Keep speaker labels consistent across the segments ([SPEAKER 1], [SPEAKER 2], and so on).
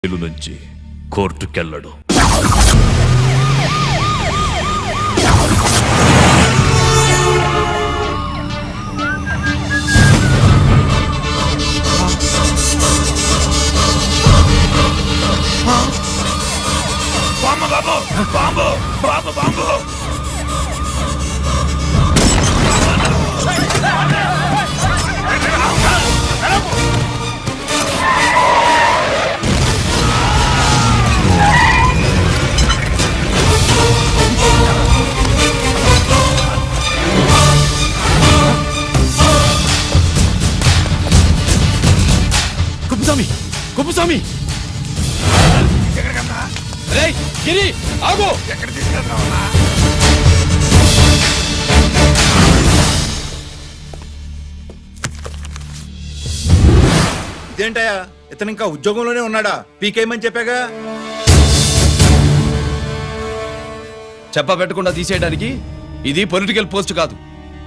[SPEAKER 1] నుంచి కోర్టుకెళ్ళడు. కుప్పస్వామి గిరి ఆగు. ఎక్కడ తీసుకెళ్తావా?
[SPEAKER 2] ఇదేంటయ్యా, ఇతను ఇంకా ఉద్యోగంలోనే ఉన్నాడా? పీకేయమని చెప్పాగా.
[SPEAKER 3] చెప్ప పెట్టకుండా తీసేయడానికి ఇది పొలిటికల్ పోస్ట్ కాదు,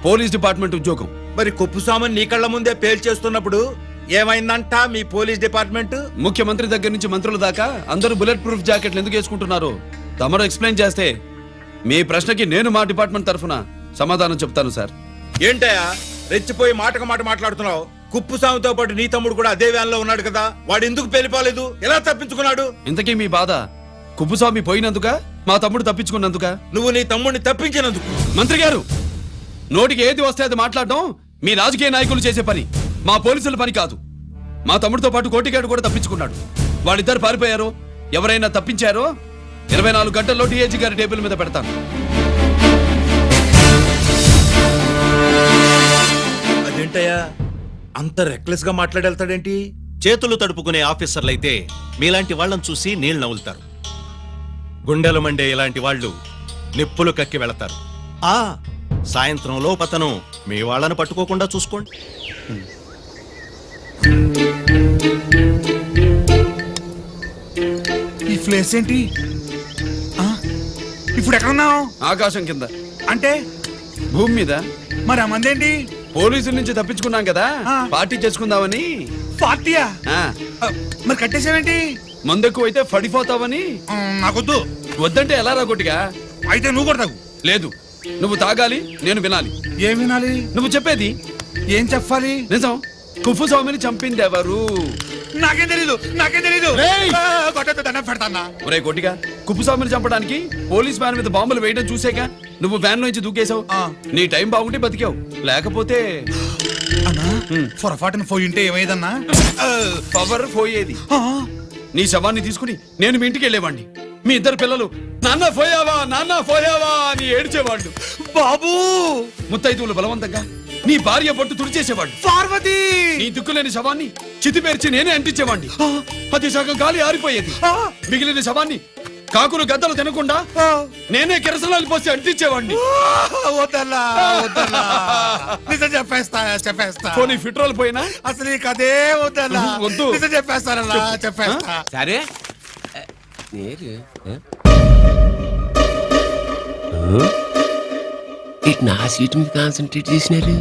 [SPEAKER 3] పోలీస్ డిపార్ట్మెంట్ ఉద్యోగం.
[SPEAKER 2] మరి కుప్పుస్వామిని నీ కళ్ళ ముందే పేల్చేస్తున్నప్పుడు ఏమైందంట మీ పోలీస్ డిపార్ట్మెంట్?
[SPEAKER 3] ముఖ్యమంత్రి దగ్గర నుంచి మంత్రుల దాకా అందరూ బుల్లెట్ ప్రూఫ్ జాకెట్లు ఎందుకు వేసుకుంటున్నారు తమరు ఎక్స్ప్లెయిన్ చేస్తే మీ ప్రశ్నకి నేను మా డిపార్ట్మెంట్ తరఫున సమాధానం చెప్తాను సార్.
[SPEAKER 2] ఏంటయ్యా రెచ్చిపోయి మాటకు మాట మాట్లాడుతున్నావు? కుప్పుస్వామితో పాటు నీ తమ్ముడు కూడా అదే వ్యాన్ లో ఉన్నాడు కదా, వాడు ఎందుకు పేలిపోలేదు? ఎలా తప్పించుకున్నాడు?
[SPEAKER 3] ఇంతకీ మీ బాధ కుప్పుస్వామి పోయినందుక మా తమ్ముడు తప్పించుకున్నందుక?
[SPEAKER 2] నువ్వు నీ తమ్ముడిని తప్పించినందుకు.
[SPEAKER 3] మంత్రి గారు, నోటికి ఏది వస్తే అది మాట్లాడడం మీ రాజకీయ నాయకులు చేసే పని, మా పోలీసుల పని కాదు. మా తమ్ముడితో పాటు కోటిగాడు కూడా తప్పించుకున్నాడు. వాళ్ళిద్దరు పారిపోయారో ఎవరైనా తప్పించారో 24 గంటల్లో డిఐజీ గారి టేబుల్ మీద పెడతాను.
[SPEAKER 2] అదేంటయ్యా అంత రెక్లెస్ గా మాట్లాడేళ్తాడేంటి?
[SPEAKER 4] చేతులు తడుపుకునే ఆఫీసర్లైతే మీలాంటి వాళ్ళని చూసి నీళ్లు నవ్వులుతారు. గుండెలు మండే ఇలాంటి వాళ్ళు నిప్పులు కక్కి వెళతారు. సాయంత్రం లోపతను మీ వాళ్ళను పట్టుకోకుండా చూసుకోండి.
[SPEAKER 5] ఈ ప్లేస్ ఏంటి? ఇప్పుడు ఎక్కడున్నావు?
[SPEAKER 3] ఆకాశం కింద.
[SPEAKER 5] అంటే
[SPEAKER 3] భూమి మీద.
[SPEAKER 5] మరి ఆ మందేంటి?
[SPEAKER 3] పోలీసుల నుంచి తప్పించుకున్నాం కదా, పార్టీ చేసుకుందామని.
[SPEAKER 5] పార్టీయా?
[SPEAKER 3] ఆ,
[SPEAKER 5] మరి కట్టేసావేంటి?
[SPEAKER 3] మందెక్కువ అయితే పడిపోతావని.
[SPEAKER 5] నాకొద్దు.
[SPEAKER 3] వద్దంటే ఎలా రాగొట్టిగా?
[SPEAKER 5] అయితే నువ్వు కూడా తాగు.
[SPEAKER 3] లేదు, నువ్వు తాగాలి, నేను వినాలి.
[SPEAKER 5] ఏం వినాలి?
[SPEAKER 3] నువ్వు చెప్పేది.
[SPEAKER 5] ఏం చెప్పాలి?
[SPEAKER 3] నిజం. కుప్పుస్వామిని చంపింది ఎవరు?
[SPEAKER 5] నాకేం తెలీదు, నాకేం తెలీదు.
[SPEAKER 3] రేయ్!
[SPEAKER 5] దండం పెడతానా?
[SPEAKER 3] ఒరే కోటిగా, కుప్పుస్వామిని చంపడానికి పోలీస్ వ్యాన్ మీద బాంబులు వేయడం చూసాక నువ్వు వ్యాన్ నుంచి దూకేశావు. నీ టైం బాగుంటే బతికావు, లేకపోతే
[SPEAKER 5] అన్నా పొరపాటున పోయి ఉంటే ఏమైందన్నా?
[SPEAKER 3] పవర్ పోయేది. నీ శవాన్ని తీసుకుని నేను మీ ఇంటికి వెళ్ళేవాడిని. మీ ఇద్దరు పిల్లలు నాన్న పోయావా నాన్న పోయావా అని ఏడ్చేవాళ్ళు.
[SPEAKER 5] బాబు
[SPEAKER 3] ముత్తైదువులు బలవంతంగా నీ భార్య పట్టు తుడిచేసేవాడు.
[SPEAKER 5] పార్వతి
[SPEAKER 3] నీ దిక్కులేని శవాన్ని చితిపేర్చి నేనే అంటించేవాడిని. అది సగం గాలి ఆరిపోయేది. మిగిలిన శవాన్ని కాకులు గద్దలు తినకుండా నేనే కిరసనాలు పోసి అంటించేవాడిని.
[SPEAKER 5] వద్దన్నా, వద్దన్నా. నిజం చెప్పేస్తా, చెప్పేస్తా.
[SPEAKER 3] పోనీ ఫిట్రోల్ పోయినా
[SPEAKER 5] అసలు ఈ కథే వద్దన్నా.
[SPEAKER 3] వద్దు.
[SPEAKER 5] నిజం చెప్పేస్తానన్నా, చెప్పేస్తా.
[SPEAKER 6] సరే నా సీట్ మీద కాన్సన్ట్రేట్ చేసినారు.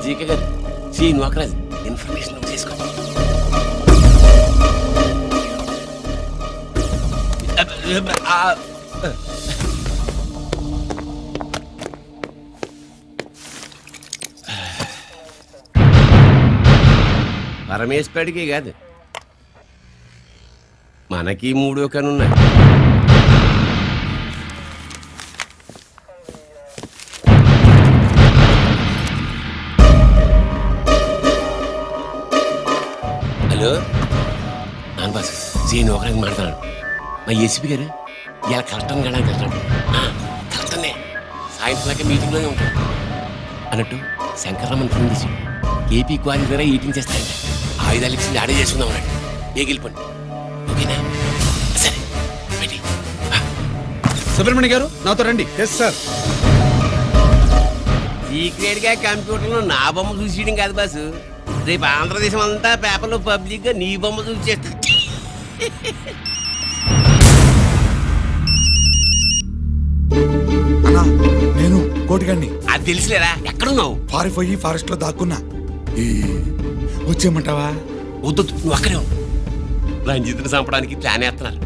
[SPEAKER 6] జీకే గారు, శ్రీ నోకరాజ్ ఇన్ఫర్మేషన్ చేసుకో. పరమేశ్వరుడికి కాదు, మనకి 3 కనున్నాయి. హలో నాన్న బాస్, సీన్ ఒకరికి మాట్లాడు. మా ఏసీపీ గారు ఇలా కలెక్టర్ని వెళ్ళడానికి వెళ్తాడు. కలెక్టర్నే సాయంత్రం మీటింగ్లోనే ఉంటాడు అన్నట్టు. శంకర్రామన్ ఫోన్ చేసి ఏపీ క్వారీ ద్వారా ఈటింగ్ చేస్తాయంట. ఆయుధాలు ఇచ్చింది ఆడే చేసుకుందాం అన్నాడు. ఏగిలిపండి, ఓకేనా? సరే రెడీ.
[SPEAKER 3] సుబ్రహ్మణ్య గారు నాతో రండి.
[SPEAKER 2] Yes sir.
[SPEAKER 6] సీక్రెట్ గా కంప్యూటర్ లో నా బొమ్మ చూసేయడం కాదు బాసు, రేపు ఆంధ్రదేశం అంతా పేపర్లో పబ్లిక్ గా నీ బొమ్మ చూసేస్తా.
[SPEAKER 5] అన్నా నేను కోటిగాడిని
[SPEAKER 6] అది తెలిసిలేరా, ఎక్కడున్నావు?
[SPEAKER 5] పారిపోయి ఫారెస్ట్ లో దాక్కున్నా. ఈ వచ్చేయమంటావా?
[SPEAKER 6] వద్దు, నువ్వు అక్కడే ఉన్నావు. రంజిత్ని చంపడానికి ప్లాన్ వేస్తున్నారు.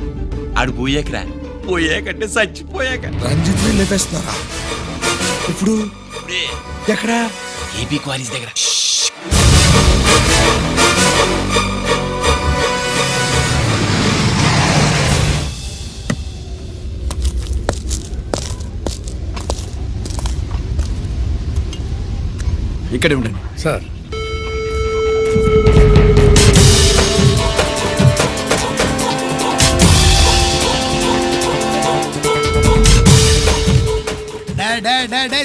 [SPEAKER 6] ఆడు పోయాకరా, పోయాకంటే చచ్చిపోయాక.
[SPEAKER 5] రంజిత్ ని లేపేస్తున్నారా? ఇప్పుడు
[SPEAKER 6] ఇప్పుడే
[SPEAKER 5] ఎక్కడా?
[SPEAKER 6] ఏపీ కాలేజ్ దగ్గర.
[SPEAKER 3] ఇక్కడే ఉండండి
[SPEAKER 7] సార్.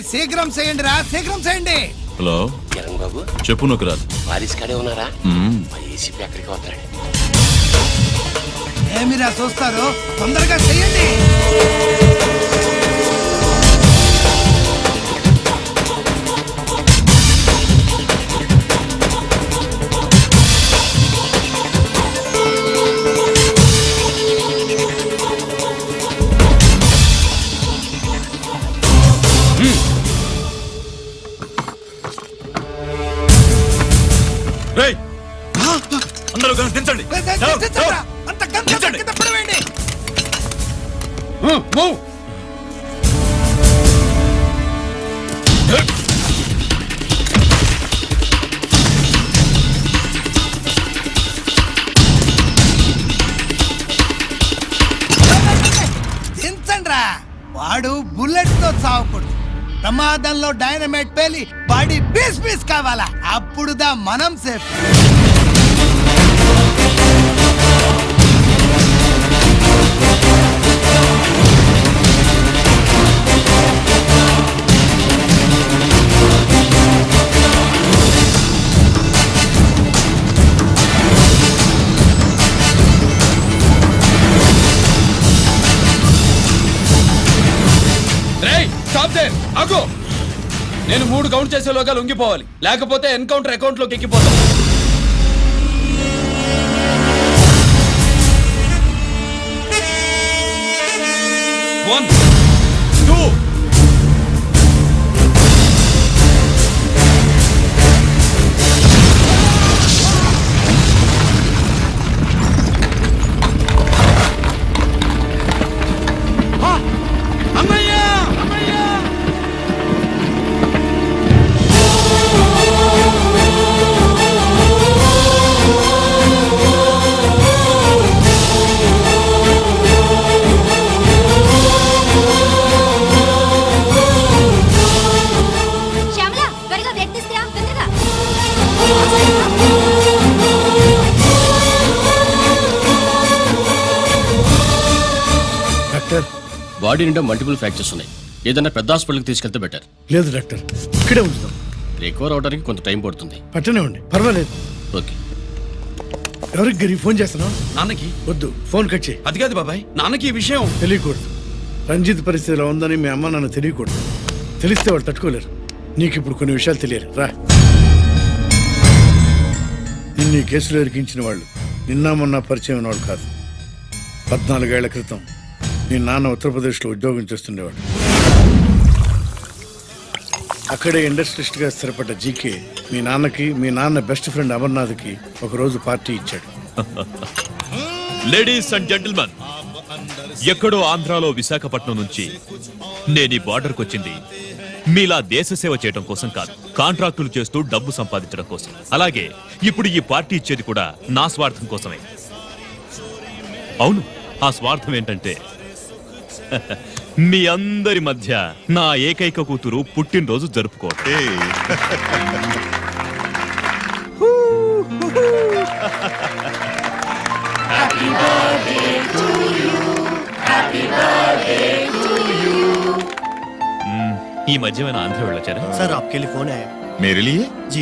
[SPEAKER 5] శీఘ్రం చేయండి రా, శీఘ్రం చేయండి.
[SPEAKER 1] హలో
[SPEAKER 6] కిరణ్ బాబు,
[SPEAKER 1] చెప్పు నొకరాజు.
[SPEAKER 6] వారిస్ కాడే ఉన్నారా? మా ఏసీపీ ఎక్కడికి వస్తాడు?
[SPEAKER 5] ఏమిరా చూస్తారు, తొందరగా చేయండి.
[SPEAKER 1] రేయ్, అందరూ కలిసి దించండి.
[SPEAKER 5] అంత గంట కింద పడవేయండి. దించండ్రా. వాడు బుల్లెట్ తో చావకూడదు. ప్రమాదంలో డైనమైట్ పేలి బాడీ పీస్ పీస్ కావాలా, అప్పుడుదా మనం సేఫ్.
[SPEAKER 3] రేయ్, స్టాప్ దేర్, ఆగు. నేను 3 కౌంట్ చేసేలోగా లొంగిపోవాలి, లేకపోతే ఎన్కౌంటర్ అకౌంట్ లోకి ఎక్కిపోతాం. 1 2
[SPEAKER 8] శ్యామల, త్వరగా బ్లడ్ తీసుకురా, తొందరగా.
[SPEAKER 7] డాక్టర్,
[SPEAKER 9] బాడీ నిండా మల్టిపుల్ ఫ్రాక్చర్స్ ఉన్నాయి. ఏదైనా పెద్ద హాస్పిటల్కి తీసుకెళ్తే బెటర్.
[SPEAKER 7] లేదు డాక్టర్, ఇక్కడే ఉంచుదాం.
[SPEAKER 9] రికవర్ అవడానికి కొంత టైం పడుతుంది.
[SPEAKER 7] పట్టనే ఉండి, పర్వాలేదు.
[SPEAKER 9] ఓకే.
[SPEAKER 7] ఎవరికి గరి ఫోన్ చేస్తున్నావు?
[SPEAKER 3] నాన్నకి.
[SPEAKER 7] వద్దు, ఫోన్ కట్ చేయి.
[SPEAKER 3] అది కాదు బాబాయ్, నాన్నకి ఈ విషయం
[SPEAKER 7] తెలియకూడదు. రంజిత్ పరిస్థితిలో ఉందని మీ అమ్మ నాన్న తెలియకూడదు. తెలిస్తే వాళ్ళు తట్టుకోలేరు. నీకు ఇప్పుడు కొన్ని విషయాలు తెలియాలి. రా. నిన్ను ఈ కేసులో ఇరికించిన వాళ్ళు నిన్న మొన్న పరిచయం ఉన్నవాళ్ళు కాదు. 14 ఏళ్ల క్రితం మీ నాన్న ఉత్తరప్రదేశ్లో ఉద్యోగం చేస్తుండేవాడు. అక్కడే ఇండస్ట్రియలిస్ట్గా స్థిరపడ్డ జీకే మీ నాన్నకి, మీ నాన్న బెస్ట్ ఫ్రెండ్ అమర్నాథ్కి ఒకరోజు పార్టీ ఇచ్చాడు.
[SPEAKER 1] లేడీస్ అండ్ జెంటిల్మెన్, ఎక్కడో ఆంధ్రాలో విశాఖపట్నం నుంచి నేను ఈ బార్డర్కి వచ్చింది మీలా దేశ సేవ చేయడం కోసం కాదు, కాంట్రాక్టులు చేస్తూ డబ్బు సంపాదించడం కోసం. అలాగే ఇప్పుడు ఈ పార్టీ ఇచ్చేది కూడా నా స్వార్థం కోసమే. అవును, ఆ స్వార్థం ఏంటంటే మీ అందరి మధ్య నా ఏకైక కూతురు పుట్టినరోజు జరుపుకోవటం. ఈ మధ్య ఏమైనా ఆంధ్ర వెళ్ళొచ్చారా?
[SPEAKER 10] सर आपके लिए फोन आया।
[SPEAKER 11] मेरे लिए?
[SPEAKER 10] जी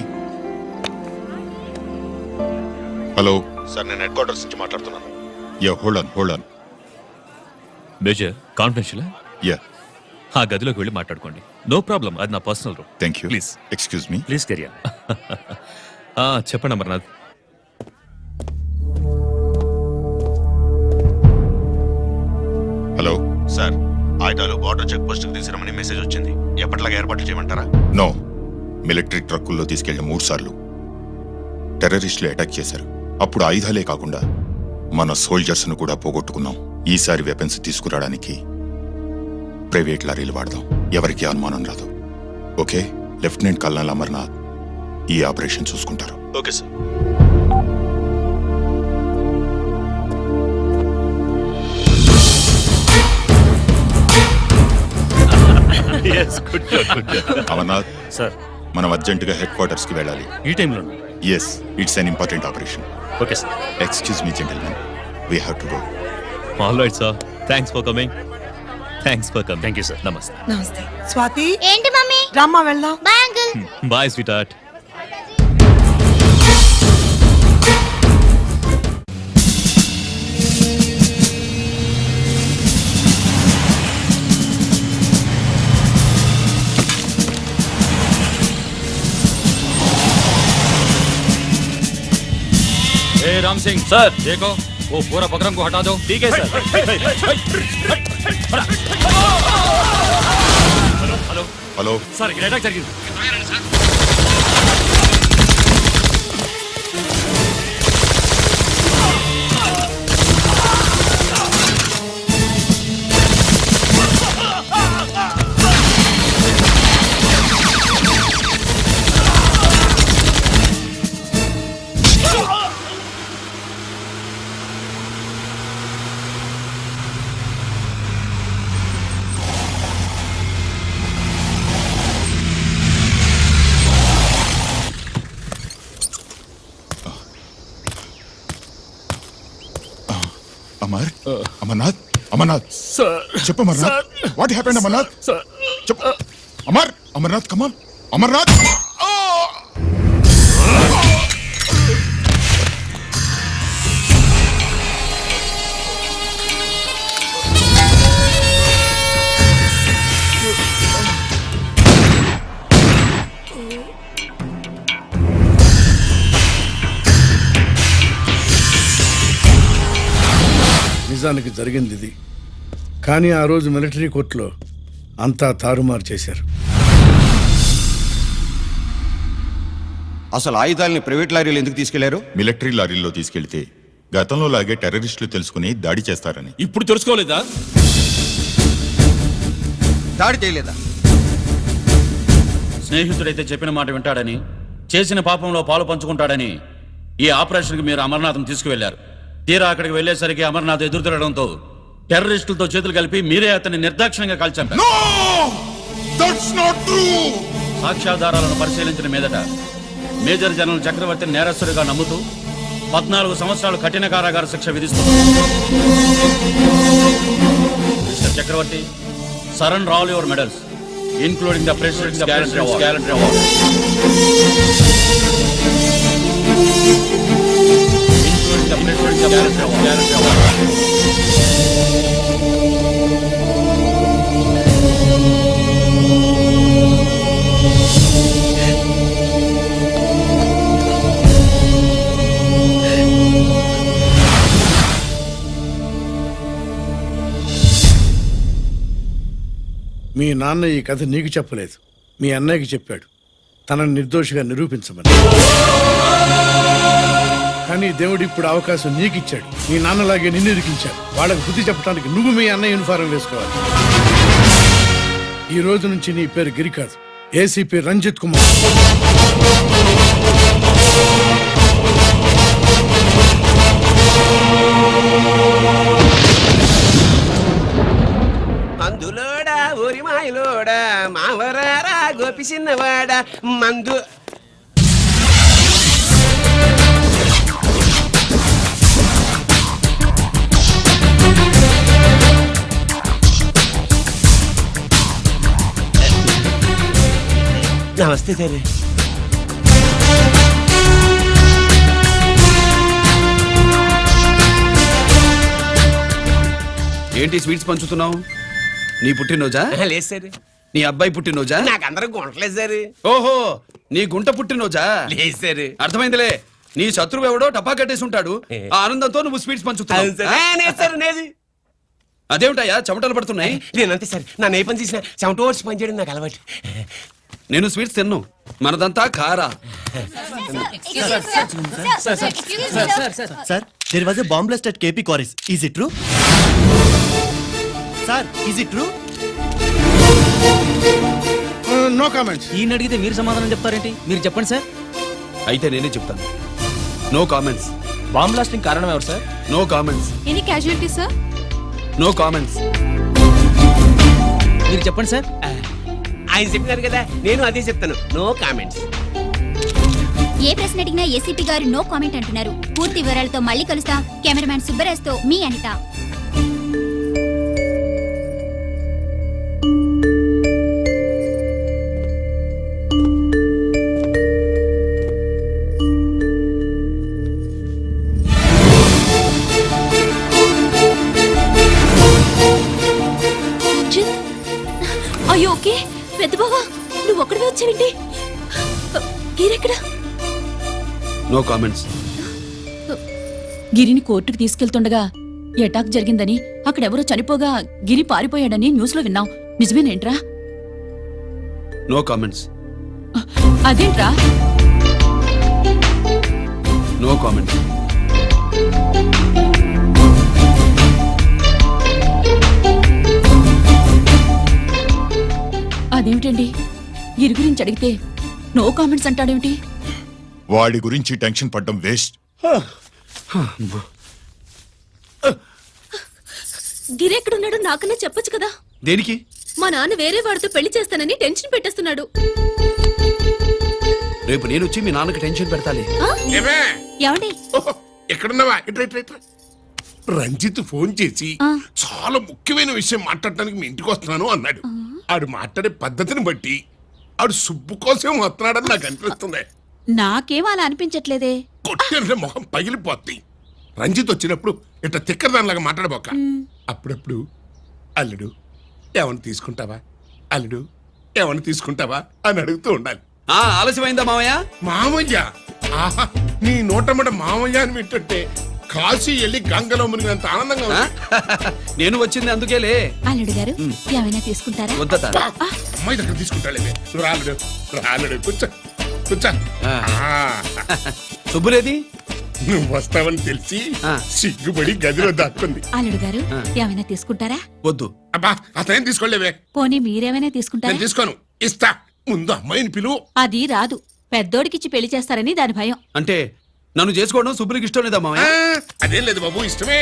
[SPEAKER 11] हेलो
[SPEAKER 2] సార్, నేను హెడ్ క్వార్టర్స్ నుంచి మాట్లాడుతున్నాను.
[SPEAKER 11] या होल्ड ऑन
[SPEAKER 1] మేజర్, కాన్ఫిడెన్షియల్.
[SPEAKER 11] या
[SPEAKER 1] ఆ గదిలోకి వెళ్ళి మాట్లాడుకోండి. నో ప్రాబ్లం, అది నా personal room.
[SPEAKER 11] Thank you
[SPEAKER 1] please
[SPEAKER 11] excuse me
[SPEAKER 1] please career. చెప్పండి అమర్నాథ్.
[SPEAKER 11] హలో
[SPEAKER 4] సార్ ఆయుధాలు బార్డర్ చెక్ పోస్ట్ తీసుకురమని మెసేజ్ వచ్చింది. ఎప్పటిలాగా ఏర్పాట్లు చేయమంటారా?
[SPEAKER 11] నో. మిలిటరీ ట్రక్కుల్లో తీసుకెళ్లిన 3 సార్లు టెర్రరిస్టులు అటాక్ చేశారు. అప్పుడు ఆయుధాలే కాకుండా మన సోల్జర్స్ ను కూడా పోగొట్టుకున్నాం. ఈసారి వెపన్స్ తీసుకురావడానికి ప్రైవేట్ లారీలు వాడదాం. ఎవరికి అనుమానం రాదు. ఓకే? లెఫ్టినెంట్ కల్నల్ అమర్నాథ్ ఈ ఆపరేషన్ చూసుకుంటారు.
[SPEAKER 4] Okay sir.
[SPEAKER 11] అమర్నాథ్
[SPEAKER 9] సార్
[SPEAKER 11] మనం అర్జెంటుగా హెడ్ క్వార్టర్స్ కి వెళ్ళాలి.
[SPEAKER 9] ఈ టైంలో
[SPEAKER 11] yes, it's an important operation.
[SPEAKER 9] Okay sir.
[SPEAKER 11] Excuse me gentlemen, we have to go.
[SPEAKER 1] All right sir, thanks for coming.
[SPEAKER 9] Thank you sir.
[SPEAKER 1] నమస్తే.
[SPEAKER 10] నమస్తే స్వాతి.
[SPEAKER 8] ఏంటి మమ్మీ?
[SPEAKER 10] రమ్మా వెళ్దాం.
[SPEAKER 8] Bye uncle.
[SPEAKER 1] Bye sweetheart.
[SPEAKER 9] Ram Singh sir, देखो वो पूरा बकरम को हटा दो. ठीक है सर.
[SPEAKER 11] హలో
[SPEAKER 9] सर ఇక్కడ అటాక్ జరిగింది.
[SPEAKER 11] అమర్నాథ్, అమర్నాథ్ చెప్పు. Amarnath, what happened? అమర్నాథ్ చెప్పు. అమర్నాథ్ కమాన్. అమర్నాథ్.
[SPEAKER 7] నిజానికి జరిగింది ఇది. కానీ ఆ రోజు మిలిటరీ కోర్టులో అంతా తారుమారు చేశారు.
[SPEAKER 2] అసలు ఆయుధాలని ప్రైవేట్ లారీలు ఎందుకు తీసుకెళ్లారు?
[SPEAKER 11] మిలిటరీ లారీల్లో తీసుకెళ్తే గతంలో లాగే టెర్రరిస్టులు తెలుసుకుని దాడి చేస్తారని.
[SPEAKER 3] ఇప్పుడు తెలుసుకోలేదా?
[SPEAKER 2] దాడి చేయలేదా?
[SPEAKER 9] స్నేహితుడైతే చెప్పిన మాట వింటాడని, చేసిన పాపంలో పాలు పంచుకుంటాడని ఈ ఆపరేషన్కి మీరు అమర్నాథ్ని తీసుకువెళ్లారు. తీరా అక్కడికి వెళ్లేసరికి అమర్నాథ్ ఎదురు తిరగడంతో టెర్రరిస్టులతో చేతులు కలిపి మీరే అతన్ని నిర్దాక్షిణ్యంగా కాల్చారు. సాక్ష్యాధారాలను పరిశీలించిన మీదట మేజర్ జనరల్ చక్రవర్తిని నేరస్తుడిగా నమ్ముతూ 14 సంవత్సరాలు కఠిన కారాగార శిక్ష విధిస్తున్నారు. Mister Chakravarthi, surrender all your medals including the President's Gallantry Award. The President's Gallantry Award.
[SPEAKER 7] మీ నాన్న ఈ కథ నీకు చెప్పలేదు, మీ అన్నయ్యకి చెప్పాడు, తనని నిర్దోషిగా నిరూపించమని. కానీ దేవుడు ఇప్పుడు అవకాశం నీకు ఇచ్చాడు. మీ నాన్నలాగే నిన్ను ఇరికించాడు. వాళ్ళకి బుద్ధి చెప్పడానికి నువ్వు మీ అన్న యూనిఫారం వేసుకోవాలి. ఈ రోజు నుంచి నీ పేరు గిరి కాదు, ఏసీపీ రంజిత్ కుమార్.
[SPEAKER 6] మందులోడా ఒరిమాయిలోడా మావరారా గోపి చిన్నవాడా మందు. నమస్తే సరే.
[SPEAKER 3] ఏంటి స్వీట్స్ పంచుతున్నావు? నీ పుట్టినరోజా?
[SPEAKER 6] లేదు సరే.
[SPEAKER 3] నీ అబ్బాయి పుట్టినరోజా?
[SPEAKER 6] నాకు అందరూ గుంటలేదు సార్.
[SPEAKER 3] ఓహో, నీ గుంట పుట్టినరోజా?
[SPEAKER 6] లేదు సార్.
[SPEAKER 3] అర్థమైందిలే. నీ శత్రువు ఎవడో టపా కట్టేసి ఉంటాడు. ఆ ఆనందంతో నువ్వు స్వీట్స్ పంచుతున్నావు.
[SPEAKER 6] లేదు సార్, లేదు.
[SPEAKER 3] అదేమిటయ్యా చెమటలు పడుతున్నాయి?
[SPEAKER 6] నేనంతే సార్, నా ఏ పని చేసిన చెమట ఓడ్చి పని చేయడం నాకు అలవాటు.
[SPEAKER 3] నేను స్వీట్స్ తిన్ను, మనదంతా కారా.
[SPEAKER 8] Sir
[SPEAKER 10] There was a bomb blast at KP Quarries. Is it true? Sir, is it true?
[SPEAKER 7] No comments.
[SPEAKER 10] ఈయన అడిగితే మీరు సమాధానం చెప్తారేంటి? మీరు చెప్పండి సార్.
[SPEAKER 3] అయితే నేనే చెప్తాను. No comments.
[SPEAKER 10] బాంబ్ బ్లాస్టింగ్ కారణం ఎవరు sir?
[SPEAKER 3] No comments.
[SPEAKER 8] Any casualty sir?
[SPEAKER 3] No comments.
[SPEAKER 10] మీరు చెప్పండి సార్.
[SPEAKER 6] ఆయన చెప్పినారు కదా, నేను అదే చెప్తాను. No comments.
[SPEAKER 8] ఏ ప్రశ్న అడిగినా ఏసీపీ గారు నో కామెంట్ అంటున్నారు. పూర్తి వివరాలతో మళ్ళీ కలుస్తాం. కెమెరామ్యాన్ సుబ్బరాజ్తో మీ అనిత.
[SPEAKER 12] అయ్యో ఓకే పెద్ద బావా, నువ్వు ఒక్కడివే వచ్చావేంటి? గీరెక్కడా?
[SPEAKER 3] No comments.
[SPEAKER 12] గిరిని కోర్టుకు తీసుకెళ్తుండగా అటాక్ జరిగిందని, అక్కడెవరో చనిపోగా గిరి పారిపోయాడని న్యూస్ లో విన్నాం. నిజమేనేంట్రా?
[SPEAKER 3] No comments.
[SPEAKER 12] అదేంట్రా?
[SPEAKER 3] No comments.
[SPEAKER 12] అదేమిటండి, గిరి గురించి అడిగితే నో కామెంట్స్ అంటాడేమిటి?
[SPEAKER 11] వాడి గురించి టెన్షన్ పడ్డం వేస్ట్.
[SPEAKER 12] గిరి ఎక్కడున్నాడో నాకన్నా చెప్పొచ్చు కదా.
[SPEAKER 3] దేనికి?
[SPEAKER 12] మా నాన్న వేరే వాడితో పెళ్లి చేస్తానని టెన్షన్ పెట్టేస్తున్నాడు.
[SPEAKER 3] రేపు నేను వచ్చి మీ నాన్నకి టెన్షన్ పెడతాలే.
[SPEAKER 2] ఏమే
[SPEAKER 8] ఏమండి?
[SPEAKER 2] ఎక్కడున్నావా? ఇట్రా ఇట్రా ఇట్రా. రంజిత్ ఫోన్ చేసి చాలా ముఖ్యమైన విషయం మాట్లాడటానికి మీ ఇంటికి వస్తున్నాను అన్నాడు. ఆడు మాట్లాడే పద్ధతిని బట్టి ఆడు సుబ్బు కోసం వస్తున్నాడని నాకు అనిపిస్తుంది.
[SPEAKER 12] నాకేం అలా అనిపించట్లేదే.
[SPEAKER 2] కొట్టిన మొహం పగిలిపోద్ది. రంజిత్ వచ్చినప్పుడు ఇట్లా తిక్కరదానిలాగా మాట్లాడబోక. అప్పుడప్పుడు అల్లుడు ఏమన్నా తీసుకుంటావా, అల్లుడు ఏమన్నా తీసుకుంటావా అని అడుగుతూ ఉండాలి.
[SPEAKER 3] ఆలస్యమైందా మామయ్య?
[SPEAKER 2] మామయ్య, ఆహా, నీ నోటమ్మట మామయ్య అని వింటుంటే కాశీ వెళ్ళి గంగలో మునిగినంత ఆనందంగా ఉంది.
[SPEAKER 3] నేను వచ్చింది అందుకేలే.
[SPEAKER 12] అల్లుడు గారు ఏమైనా తీసుకుంటారా?
[SPEAKER 3] వద్దట.
[SPEAKER 2] అమ్మాయి దగ్గర తీసుకుంటాలేవే. నువ్వు రాలుడు రాలుడు, కూర్చో కూర్చో.
[SPEAKER 3] శుభ్రేది?
[SPEAKER 2] నువ్వు వస్తావని తెలిసి సిగ్గుపడి గదిలో దాక్కుంది.
[SPEAKER 12] అల్లుడు గారు ఏమైనా తీసుకుంటారా?
[SPEAKER 3] వద్దు.
[SPEAKER 2] అబ్బా, అతనేం తీసుకోలేవే.
[SPEAKER 12] పోనీ మీరేమైనా తీసుకుంటారా?
[SPEAKER 2] నేను తీసుకోను, ఇస్తా. ముందు అమ్మాయిని పిలువు.
[SPEAKER 12] అది రాదు. పెద్దోడికిచ్చి పెళ్లి చేస్తారని దాని భయం.
[SPEAKER 3] అంటే నన్ను చేసుకోవడం శుభ్రికి ఇష్టం లేదా మామయ్య?
[SPEAKER 2] అదేం లేదు బాబు, ఇష్టమే.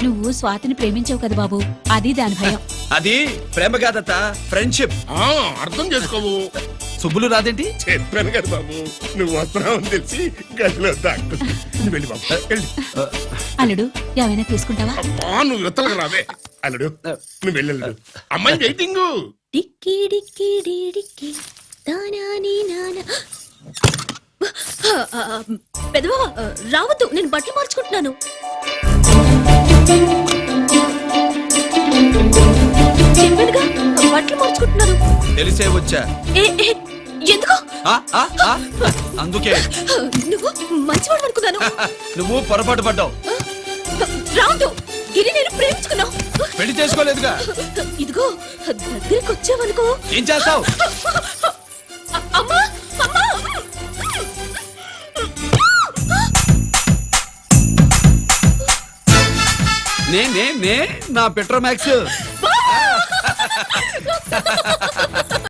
[SPEAKER 12] నువ్వు స్వాతిని ప్రేమించావు కదా బాబు, అది దాని భయం.
[SPEAKER 3] అది ప్రేమ కాదట, ఫ్రెండ్షిప్.
[SPEAKER 2] అర్థం చేసుకోవు.
[SPEAKER 3] సుబ్బులు రాదేంటి?
[SPEAKER 2] చెప్పాను కదా బాబు, నువ్వు వస్తున్నావని తెలిసి గదిలో దాక్కుంది. నువ్వు వెళ్ళి బాబు, వెళ్ళి.
[SPEAKER 12] అల్లుడు ఏమైనా తీసుకుంటావా?
[SPEAKER 2] అబ్బా, నువ్వు ఇవతలకు రావే. అల్లుడు నువ్వు వెళ్ళడు, అమ్మాయి వెయిటింగ్.
[SPEAKER 12] డిక్కి డిక్కి డిక్కి దానాని నానా. పెద్దవా రావద్దు, నేను బట్టలు మార్చుకుంటున్నాను. చెప్పానుగా బట్టలు మార్చుకుంటున్నాను.
[SPEAKER 3] తెలిసే వచ్చా.
[SPEAKER 12] ఎందుకు?
[SPEAKER 3] అందుకే.
[SPEAKER 12] నువ్వు మంచివాడు అనుకున్నాను.
[SPEAKER 3] నువ్వు పొరపాటు పడ్డావు.
[SPEAKER 12] రావద్దు, గిరి నేను ప్రేమించుకున్నావు.
[SPEAKER 3] పెళ్లి చేసుకోలేదుగా.
[SPEAKER 12] ఇదిగో దగ్గరికి వచ్చావనుకో.
[SPEAKER 3] ఏం చేస్తావు?
[SPEAKER 12] అమ్మా అమ్మా.
[SPEAKER 3] నే నా పెట్రోమాక్స్.